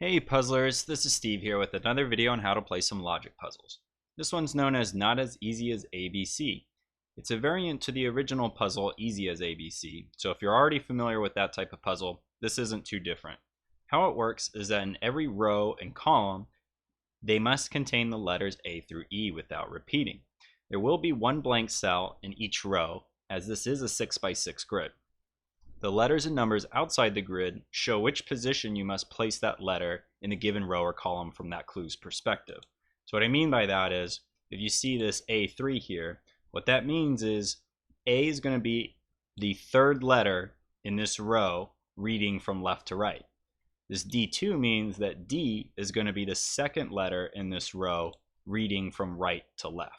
Hey puzzlers, this is Steve here with another video on how to play some logic puzzles. This one's known as Not As Easy as ABC. It's a variant to the original puzzle Easy as ABC, so if you're already familiar with that type of puzzle, this isn't too different. How it works is that in every row and column, they must contain the letters A through E without repeating. There will be one blank cell in each row, as this is a 6x6 grid. The letters and numbers outside the grid show which position you must place that letter in the given row or column from that clue's perspective. So what I mean by that is, if you see this A3 here, what that means is A is going to be the third letter in this row reading from left to right. This D2 means that D is going to be the second letter in this row reading from right to left.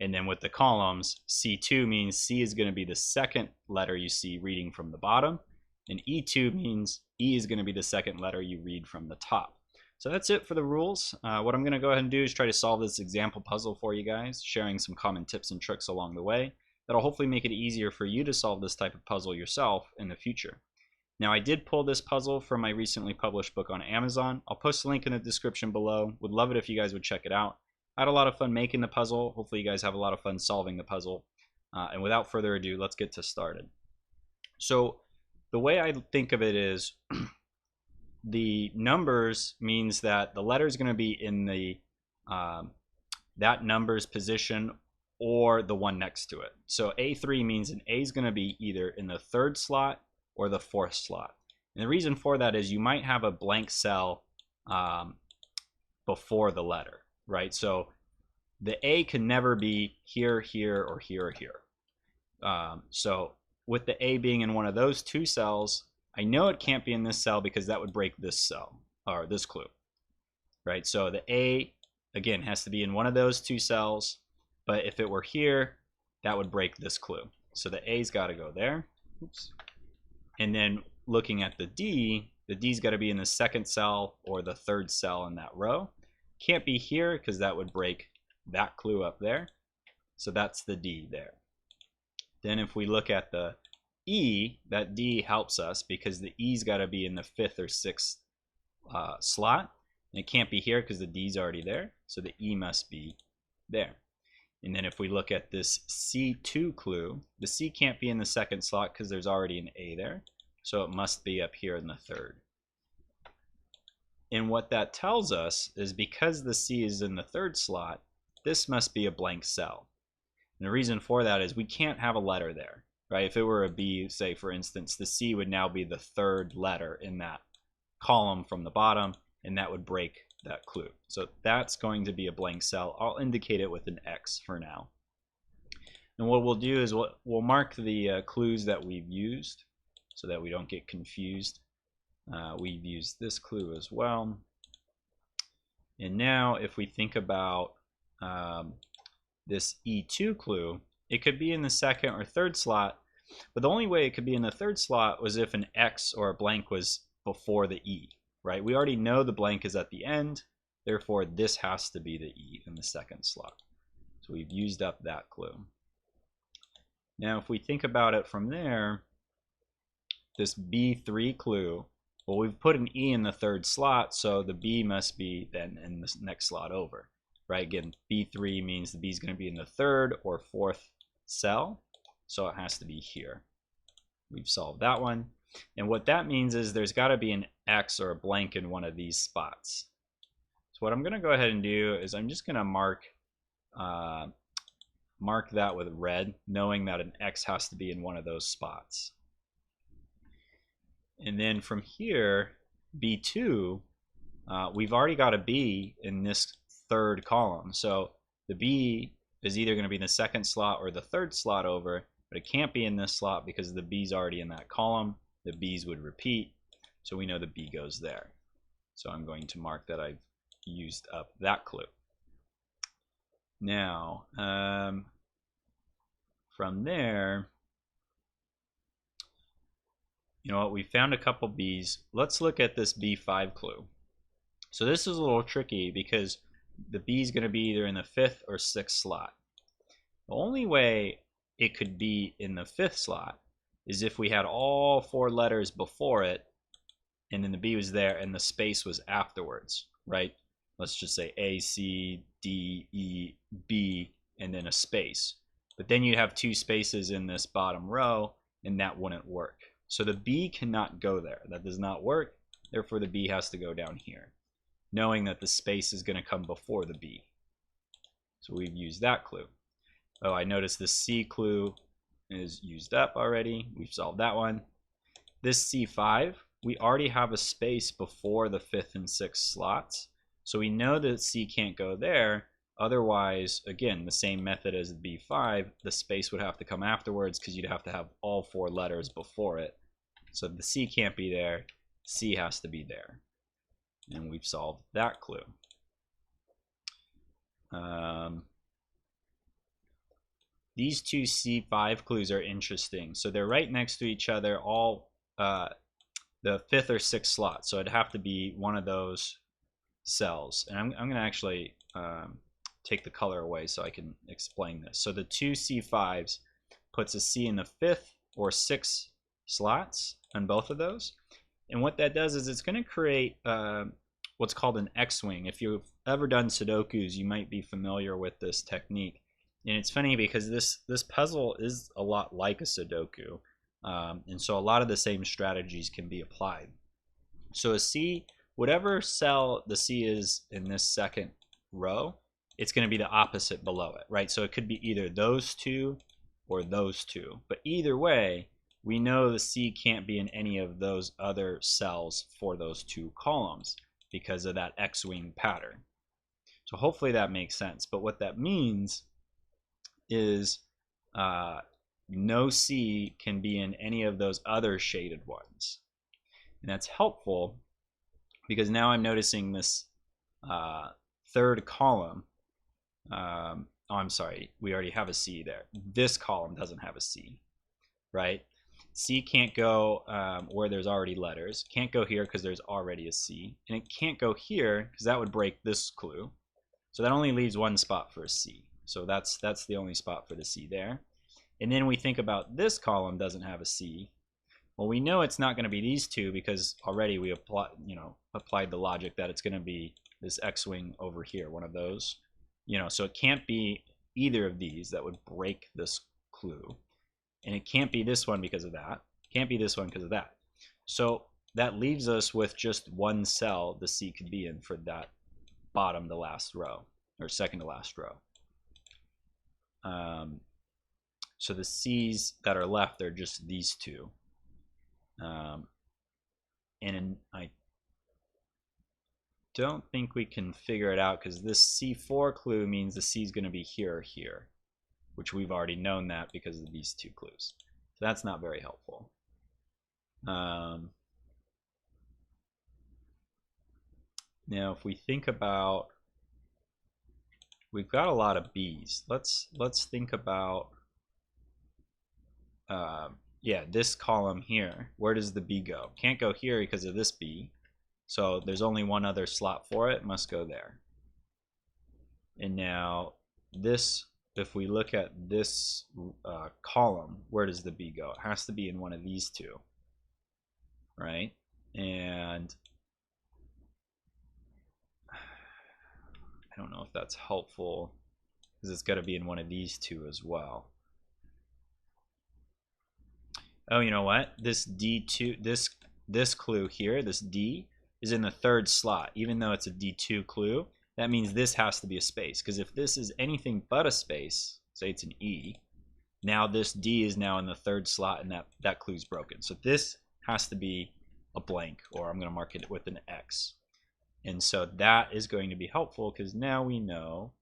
And then with the columns, C2 means C is going to be the second letter you see reading from the bottom, and E2 means E is going to be the second letter you read from the top. So that's it for the rules. What I'm going to go ahead and do is try to solve this example puzzle for you guys, sharing some common tips and tricks along the way that'll hopefully make it easier for you to solve this type of puzzle yourself in the future. Now, I did pull this puzzle from my recently published book on Amazon. I'll post a link in the description below. Would love it if you guys would check it out. I had a lot of fun making the puzzle. Hopefully you guys have a lot of fun solving the puzzle. And without further ado, let's get to started. So the way I think of it is the numbers means that the letter is going to be in the that number's position or the one next to it. So A3 means an A is going to be either in the third slot or the fourth slot. And the reason for that is you might have a blank cell before the letter. Right, so the A can never be here, here, or here, or here. So with the A being in one of those two cells, I know it can't be in this cell because that would break this cell, or this clue. Right, so the A, again, has to be in one of those two cells, but if it were here, that would break this clue. So the A's got to go there. Oops. And then looking at the D's got to be in the second cell or the third cell in that row. Can't be here because that would break that clue up there. So that's the D there. Then if we look at the E, that D helps us because the E's got to be in the fifth or sixth slot. And it can't be here because the D's already there. So the E must be there. And then if we look at this C2 clue, the C can't be in the second slot because there's already an A there. So it must be up here in the third. And what that tells us is because the C is in the third slot, this must be a blank cell. And the reason for that is we can't have a letter there, right? If it were a B, say for instance, the C would now be the third letter in that column from the bottom, and that would break that clue. So that's going to be a blank cell. I'll indicate it with an X for now. And what we'll do is we'll mark the clues that we've used so that we don't get confused. We've used this clue as well. And now if we think about this E2 clue, it could be in the second or third slot, but the only way it could be in the third slot was if an X or a blank was before the E, right? We already know the blank is at the end, therefore this has to be the E in the second slot. So we've used up that clue. Now if we think about it from there, this B3 clue, well, we've put an E in the third slot, so the B must be then in the next slot over, right? Again, B3 means the B is going to be in the third or fourth cell, so it has to be here. We've solved that one. And what that means is there's got to be an X or a blank in one of these spots. So what I'm going to go ahead and do is I'm just going to mark that with red, knowing that an X has to be in one of those spots. And then from here, B2, we've already got a B in this third column. So the B is either going to be in the second slot or the third slot over, but it can't be in this slot because the B's already in that column. The B's would repeat, so we know the B goes there. So I'm going to mark that I've used up that clue. Now, from there, you know what, we found a couple B's. Let's look at this B5 clue. So this is a little tricky because the B is going to be either in the fifth or sixth slot. The only way it could be in the fifth slot is if we had all four letters before it and then the B was there, and the space was afterwards, right? Let's just say A, C, D, E, B, and then a space. But then you have two spaces in this bottom row, and that wouldn't work. So the B cannot go there. That does not work. Therefore, the B has to go down here, knowing that the space is going to come before the B. So we've used that clue. Oh, I noticed the C clue is used up already. We've solved that one. This C5, we already have a space before the 5th and 6th slots. So we know that C can't go there. Otherwise, again, the same method as B5, the space would have to come afterwards because you'd have to have all 4 letters before it. So the C can't be there. C has to be there. And we've solved that clue. These two C5 clues are interesting. So they're right next to each other, all the 5th or 6th slot. So it'd have to be one of those cells. And I'm going to actually take the color away so I can explain this. So the two C5s puts a C in the 5th or 6th slots on both of those. And what that does is it's going to create what's called an X-wing. If you've ever done Sudokus, you might be familiar with this technique. And it's funny because this puzzle is a lot like a Sudoku. And so a lot of the same strategies can be applied. So a C, whatever cell the C is in this second row, it's going to be the opposite below it, right? So it could be either those two or those two. But either way, we know the C can't be in any of those other cells for those two columns because of that X-wing pattern. So hopefully that makes sense. But what that means is no C can be in any of those other shaded ones. And that's helpful because now I'm noticing this third column. Oh, I'm sorry, we already have a C there. This column doesn't have a C, right? C can't go where there's already letters. Can't go here because there's already a C. And it can't go here because that would break this clue. So that only leaves one spot for a C. So that's the only spot for the C there. And then we think about this column doesn't have a C. Well, we know it's not going to be these two because already we applied the logic that it's going to be this X-wing over here, one of those. So it can't be either of these that would break this clue. And it can't be this one because of that. Can't be this one because of that. So that leaves us with just one cell the C could be in for that bottom to last row, or second to last row. So the C's that are left are just these two. And I don't think we can figure it out because this C4 clue means the C is going to be here or here, which we've already known that because of these two clues. So that's not very helpful. Now, if we think about, we've got a lot of B's. Let's think about, yeah, this column here. Where does the B go? Can't go here because of this B. So there's only one other slot for it. Must go there. And now this, if we look at this column, where does the B go? It has to be in one of these two, right? And I don't know if that's helpful because it's got to be in one of these two as well. Oh, you know what? This D2, this clue here, this D, is in the third slot. Even though it's a D2 clue, that means this has to be a space. Because if this is anything but a space, say it's an E, now this D is now in the third slot and that clue's broken. So this has to be a blank, or I'm going to mark it with an X. And so that is going to be helpful because now we know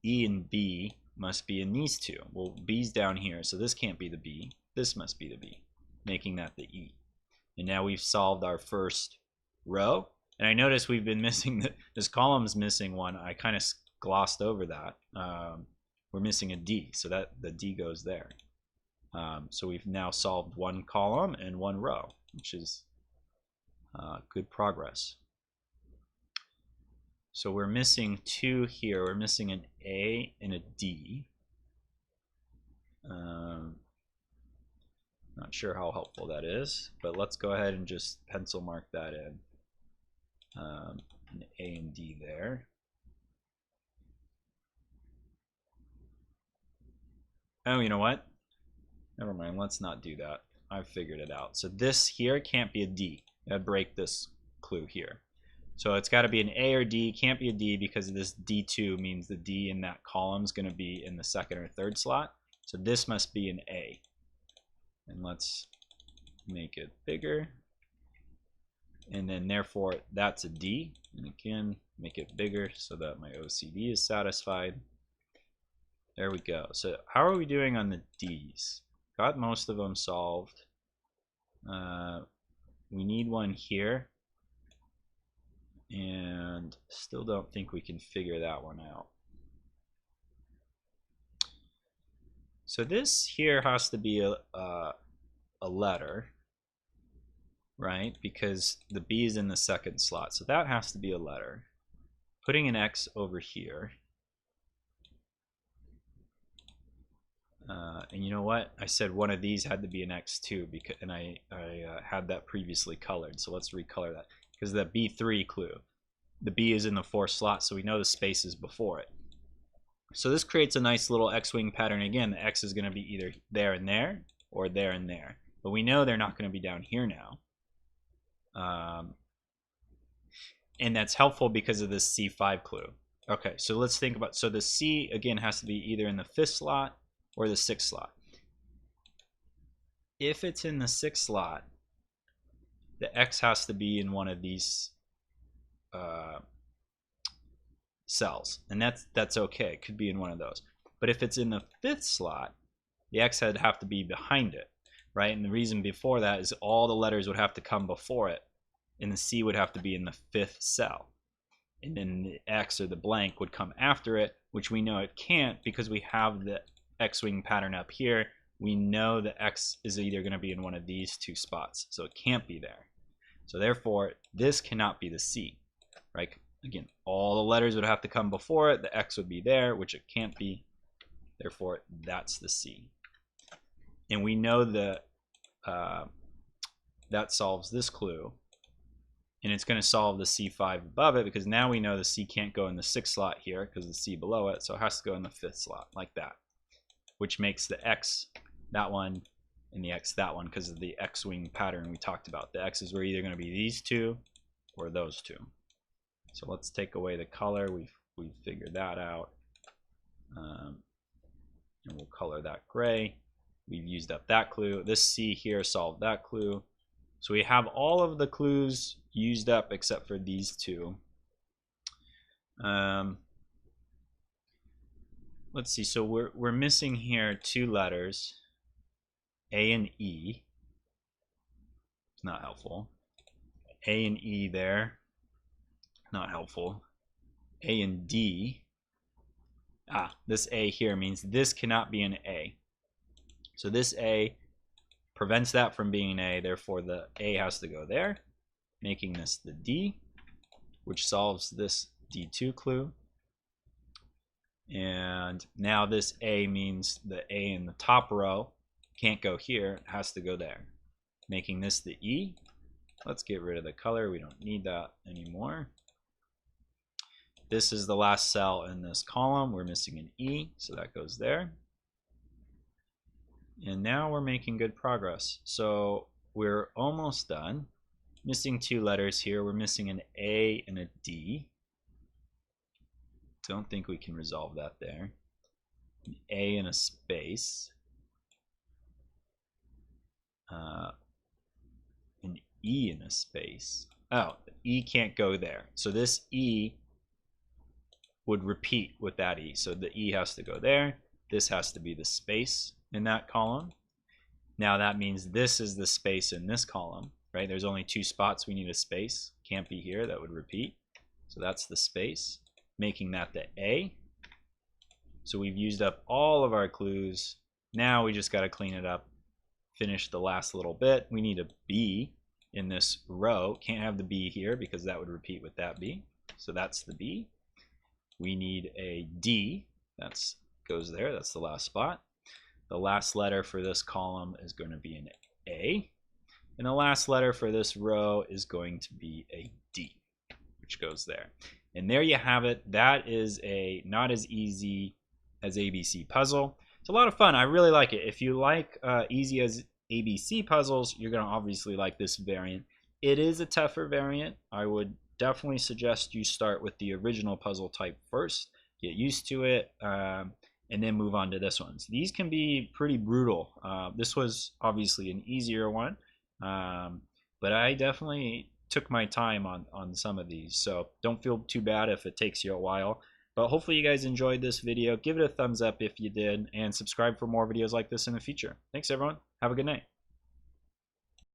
E and B must be in these two. Well, B's down here, so this can't be the B. This must be the B, making that the E. And now we've solved our first row. And I notice we've been missing, this column's missing one. I kind of glossed over that. We're missing a D, so that the D goes there. So we've now solved one column and one row, which is good progress. So we're missing two here. We're missing an A and a D. Not sure how helpful that is, but let's go ahead and just pencil mark that in. An A and D there. Oh, you know what? Never mind, let's not do that. I've figured it out. So this here can't be a D. I'd break this clue here. So it's got to be an A or D. Can't be a D because this D2 means the D in that column is going to be in the second or third slot. So this must be an A. And let's make it bigger. And then therefore that's a D. And again, make it bigger so that my OCD is satisfied. There we go. So how are we doing on the D's? Got most of them solved. We need one here. And still don't think we can figure that one out. So this here has to be a letter, right? Because the B is in the second slot. So that has to be a letter. Putting an X over here. And you know what? I said one of these had to be an X too, because, and I had that previously colored. So let's recolor that. Because that B3 clue, the B is in the fourth slot, so we know the space is before it. So this creates a nice little X-wing pattern. Again, the X is going to be either there and there, or there and there. But we know they're not going to be down here now. And that's helpful because of this C5 clue. Okay, so let's think about, so the C, again, has to be either in the fifth slot or the sixth slot. If it's in the sixth slot, the X has to be in one of these cells, and that's okay. It could be in one of those. But if it's in the fifth slot, the X would have to be behind it, right? And the reason before that is all the letters would have to come before it, and the C would have to be in the fifth cell, and then the X or the blank would come after it, which we know it can't because we have the X-wing pattern up here. We know the X is either going to be in one of these two spots, so it can't be there. So therefore, this cannot be the C, right? Again, all the letters would have to come before it. The X would be there, which it can't be. Therefore, that's the C. And we know that that solves this clue. And it's going to solve the C5 above it because now we know the C can't go in the sixth slot here because the C below it. So it has to go in the fifth slot like that, which makes the X that one and the X that one because of the X-wing pattern we talked about. The X's were either going to be these two or those two. So let's take away the color. We've figured that out. And we'll color that gray. We've used up that clue. This C here solved that clue. So we have all of the clues used up except for these two. Let's see. So we're missing here two letters, A and E. It's not helpful. A and E there. Not helpful. A and D. This A here means this cannot be an A. So this A prevents that from being an A, therefore the A has to go there, making this the D, which solves this D2 clue. And now this A means the A in the top row can't go here, it has to go there, making this the E. Let's get rid of the color, we don't need that anymore. This is the last cell in this column. We're missing an E, so that goes there. And now we're making good progress. So we're almost done. Missing two letters here. We're missing an A and a D. Don't think we can resolve that there. An A and a space. An E and a space. Oh, the E can't go there. So this E would repeat with that E. So the E has to go there. This has to be the space in that column. Now that means this is the space in this column, right? There's only two spots we need a space. Can't be here, that would repeat. So that's the space, making that the A. So we've used up all of our clues. Now we just got to clean it up, finish the last little bit. We need a B in this row. Can't have the B here because that would repeat with that B. So that's the B. We need a D. That goes there. That's the last spot. The last letter for this column is going to be an A. And the last letter for this row is going to be a D, which goes there. And there you have it. That is a not as easy as ABC puzzle. It's a lot of fun. I really like it. If you like easy as ABC puzzles, you're going to obviously like this variant. It is a tougher variant. I would definitely suggest you start with the original puzzle type first, get used to it, and then move on to this one. So these can be pretty brutal. This was obviously an easier one, but I definitely took my time on some of these. So don't feel too bad if it takes you a while. But hopefully you guys enjoyed this video. Give it a thumbs up if you did, and subscribe for more videos like this in the future. Thanks everyone. Have a good night.